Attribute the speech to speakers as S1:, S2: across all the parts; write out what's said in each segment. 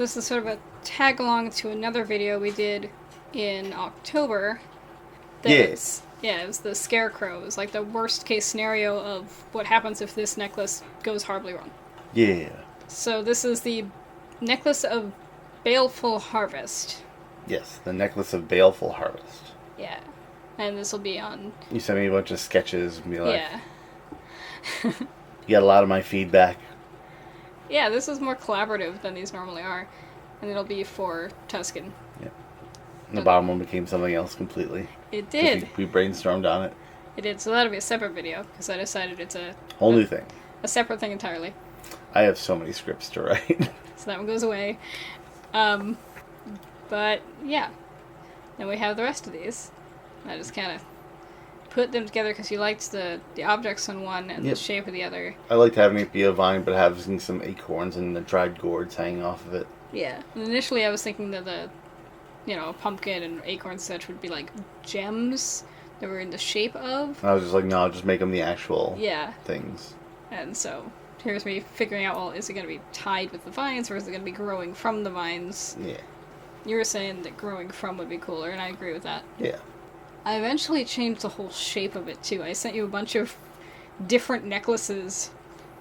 S1: This is sort of a tag along to another video we did in October.
S2: Yes.
S1: Yeah, it was the Scarecrow. It was like the worst case scenario of what happens if this necklace goes horribly wrong.
S2: Yeah.
S1: So this is the necklace of Baleful Harvest.
S2: Yes, the necklace of Baleful Harvest.
S1: Yeah. And this will be on...
S2: You sent me a bunch of sketches and be like...
S1: Yeah.
S2: You got a lot of my feedback.
S1: Yeah, this is more collaborative than these normally are. And it'll be for Tuscan.
S2: Yeah. And the bottom one became something else completely.
S1: It did.
S2: We brainstormed on it.
S1: It did, so that'll be a separate video, because I decided it's a...
S2: Whole new thing.
S1: A separate thing entirely.
S2: I have so many scripts to write.
S1: So that one goes away. But, yeah. Then we have the rest of these. I just kind of put them together because you liked the objects on one and the shape of the other.
S2: I liked having it be a vine, but having some acorns and the dried gourds hanging off of it.
S1: Yeah. And initially I was thinking that the, a pumpkin and acorn such would be like gems that were in the shape of.
S2: I was just like, no, just make them the actual things.
S1: And so here's me figuring out, well, is it going to be tied with the vines or is it going to be growing from the vines?
S2: Yeah.
S1: You were saying that growing from would be cooler, and I agree with that.
S2: Yeah.
S1: I eventually changed the whole shape of it, too. I sent you a bunch of different necklaces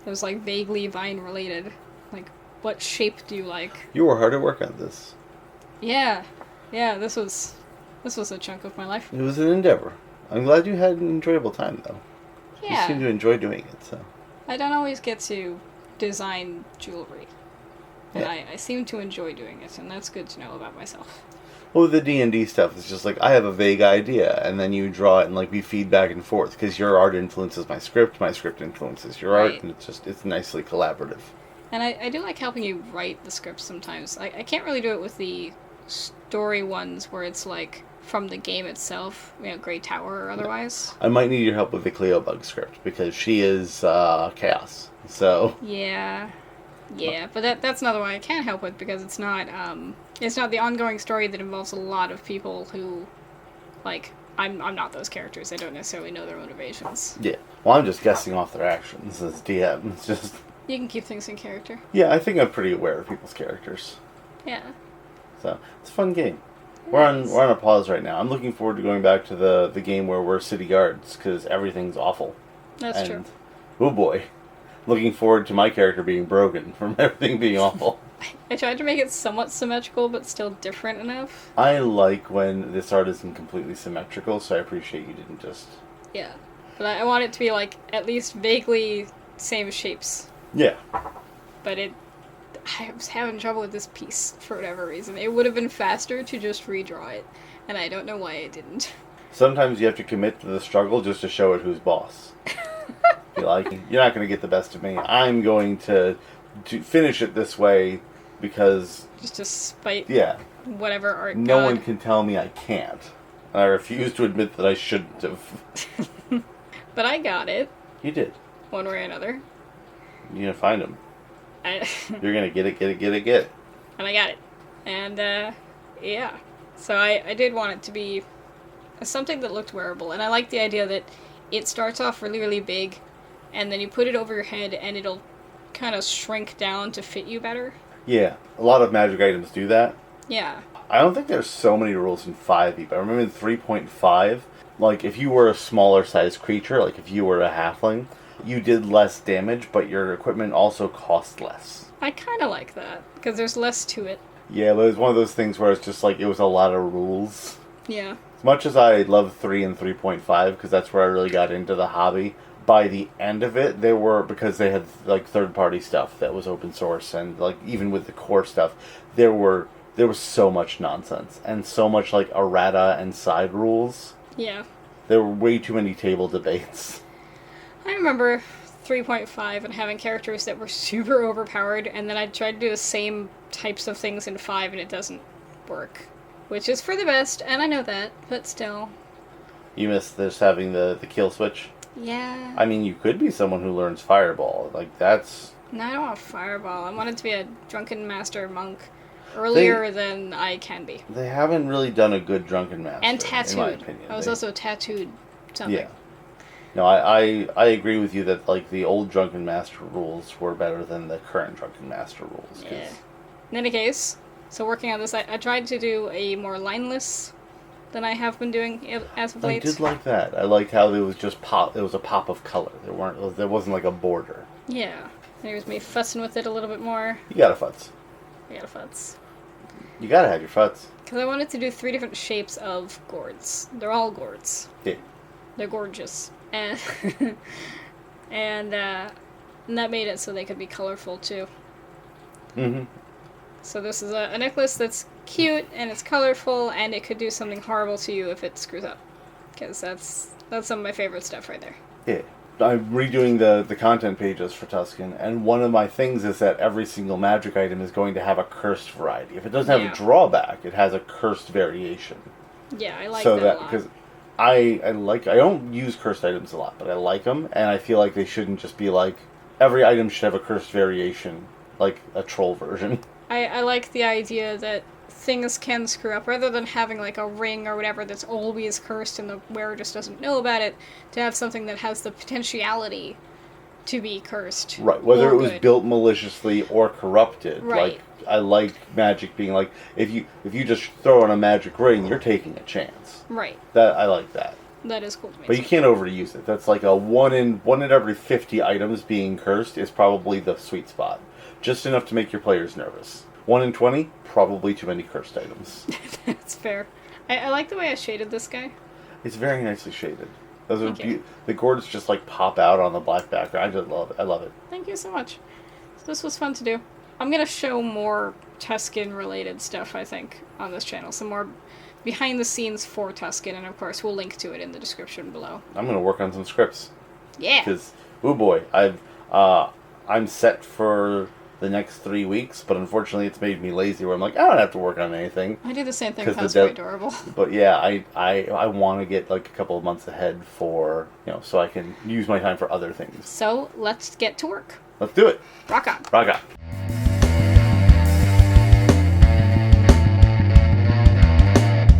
S1: that was, like, vaguely vine-related. Like, what shape do you like?
S2: You were hard at work on this.
S1: Yeah. Yeah, this was a chunk of my life.
S2: It was an endeavor. I'm glad you had an enjoyable time, though.
S1: Yeah.
S2: You seem to enjoy doing it, so...
S1: I don't always get to design jewelry. And
S2: yeah.
S1: I seem to enjoy doing it, and that's good to know about myself.
S2: Well, with the D&D stuff, it's just like, I have a vague idea, and then you draw it, and like we feed back and forth, because your art influences my script influences your art, and it's nicely collaborative.
S1: And I do like helping you write the scripts sometimes. I can't really do it with the story ones where it's like from the game itself, Grey Tower or otherwise.
S2: I might need your help with the Cleobug script, because she is chaos, so...
S1: Yeah, but that's another one I can't help with because it's not the ongoing story that involves a lot of people who, like, I'm not those characters. I don't necessarily know their motivations.
S2: Yeah, well, I'm just guessing off their actions as DM. It's just...
S1: You can keep things in character.
S2: Yeah, I think I'm pretty aware of people's characters.
S1: Yeah.
S2: So, it's a fun game. We're on a pause right now. I'm looking forward to going back to the game where we're city guards, because everything's awful.
S1: That's true.
S2: Oh boy. Looking forward to my character being broken from everything being awful.
S1: I tried to make it somewhat symmetrical, but still different enough.
S2: I like when this art isn't completely symmetrical, so I appreciate you didn't just...
S1: Yeah. But I want it to be, like, at least vaguely same shapes.
S2: Yeah.
S1: But I was having trouble with this piece for whatever reason. It would have been faster to just redraw it, and I don't know why it didn't.
S2: Sometimes you have to commit to the struggle just to show it who's boss. Be like, you're not going to get the best of me. I'm going to finish it this way because...
S1: Just to spite whatever art
S2: no
S1: god.
S2: one can tell me I can't. And I refuse to admit that I shouldn't have.
S1: But I got it.
S2: You did.
S1: One way or another.
S2: You're going to find him. You're going to get it.
S1: And I got it. And, yeah. So I did want it to be something that looked wearable. And I like the idea that it starts off really, really big, and then you put it over your head, and it'll kind of shrink down to fit you better.
S2: Yeah. A lot of magic items do that.
S1: Yeah.
S2: I don't think there's so many rules in 5e, but I remember in 3.5, like, if you were a smaller sized creature, like if you were a halfling, you did less damage, but your equipment also cost less.
S1: I kind of like that, because there's less to it.
S2: Yeah, but it was one of those things where it's just like, it was a lot of rules.
S1: Yeah.
S2: As much as I love 3 and 3.5, because that's where I really got into the hobby, by the end of it, because they had, like, third-party stuff that was open source, and, like, even with the core stuff, there was so much nonsense, and so much, like, errata and side rules.
S1: Yeah.
S2: There were way too many table debates.
S1: I remember 3.5 and having characters that were super overpowered, and then I tried to do the same types of things in 5, and it doesn't work. Which is for the best, and I know that, but still.
S2: You miss this having the kill switch?
S1: Yeah.
S2: I mean, you could be someone who learns Fireball. Like, that's...
S1: No, I don't want Fireball. I wanted to be a Drunken Master monk earlier than I can be.
S2: They haven't really done a good Drunken Master,
S1: and tattooed.
S2: in my opinion.
S1: I was also tattooed something.
S2: Yeah. No, I agree with you that, like, the old Drunken Master rules were better than the current Drunken Master rules.
S1: Yeah. In any case, so working on this, I tried to do a more lineless than I have been doing as of
S2: I
S1: late.
S2: did like that. I liked how it was just pop. It was a pop of color. There wasn't like a border.
S1: Yeah. There's me fussing with it a little bit more.
S2: You got a futz.
S1: I got a futz.
S2: You gotta have your futz.
S1: Because I wanted to do 3 different shapes of gourds. They're all gourds.
S2: Yeah.
S1: They're gorgeous. And and that made it so they could be colorful too.
S2: Mm-hmm.
S1: So this is a necklace that's cute and it's colorful and it could do something horrible to you if it screws up. Because that's some of my favorite stuff right there.
S2: Yeah. I'm redoing the content pages for Tuscan, and one of my things is that every single magic item is going to have a cursed variety. If it doesn't have a drawback, it has a cursed variation.
S1: Yeah, I like that a lot.
S2: Because I don't use cursed items a lot, but I like them, and I feel like they shouldn't just be like, every item should have a cursed variation, like a troll version.
S1: I like the idea that things can screw up, rather than having like a ring or whatever that's always cursed and the wearer just doesn't know about it, to have something that has the potentiality to be cursed.
S2: Right, whether it was built maliciously or corrupted.
S1: Right.
S2: Like, I like magic being like, if you just throw on a magic ring, you're taking a chance.
S1: Right.
S2: I like that.
S1: That is cool to me.
S2: But you can't overuse it. That's like a one in every 50 items being cursed is probably the sweet spot. Just enough to make your players nervous. 1 in 20, probably too many cursed items.
S1: That's fair. I like the way I shaded this guy.
S2: It's very nicely shaded. Those are the gourds just like pop out on the black background. I just love it. I love it.
S1: Thank you so much. So this was fun to do. I'm gonna show more Tuscan related stuff, I think, on this channel. Some more behind the scenes for Tuscan, and of course we'll link to it in the description below.
S2: I'm gonna work on some scripts.
S1: Yeah.
S2: Because, oh boy, I'm set for the next 3 weeks, but unfortunately it's made me lazy where I'm like, I don't have to work on anything.
S1: I do the same thing. That's quite adorable.
S2: But yeah, I want to get like a couple of months ahead for, so I can use my time for other things.
S1: So let's get to work.
S2: Let's do it.
S1: Rock on.
S2: Rock on.